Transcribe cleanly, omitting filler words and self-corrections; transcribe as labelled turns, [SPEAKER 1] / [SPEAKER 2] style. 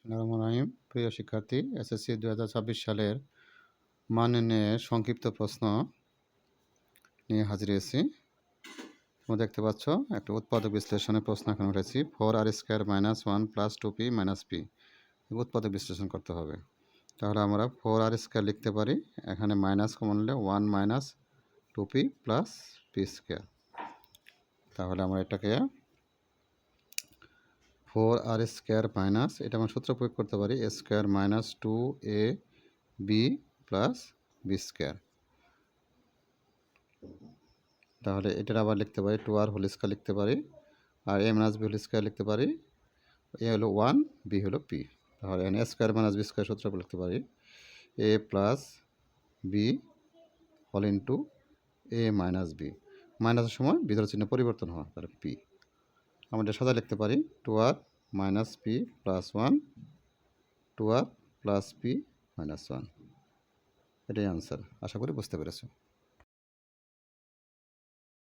[SPEAKER 1] বিসমিল্লাহির রহমানির রহিম। প্রিয় শিক্ষার্থী, এসএসসি 2026 সালের মান নির্ণয়ের সংক্ষিপ্ত প্রশ্ন নিয়ে হাজির হয়েছি। তোমরা দেখতে পাচ্ছ একটা উৎপাদক বিশ্লেষণের প্রশ্ন এখানে উঠেছি। 4r² - 1 + 2p - p উৎপাদক বিশ্লেষণ করতে হবে। তাহলে আমরা 4r² লিখতে পারি, এখানে মাইনাস কমন নিলে 1 - 2p + p²। তাহলে আমরা এটাকে 4r² মাইনাস, এটা আমরা সূত্র প্রয়োগ করতে পারি, a² - 2ab + b²। তাহলে এটার আবার লিখতে পারি 2r² লিখতে পারি, আর a - b² লিখতে পারি। a হলো 1, b হলো p। তাহলে এখানে a² - b² সূত্র লিখতে পারি a + b whole into a - b। মাইনাসের সময় বিজোড় চিহ্ন পরিবর্তন হয়, তাহলে p। আমরা এটা সাদা লিখতে পারি 2r - p + 1, 2r + p - 1। এটাই আনসার। আশা করি বুঝতে পেরেছো।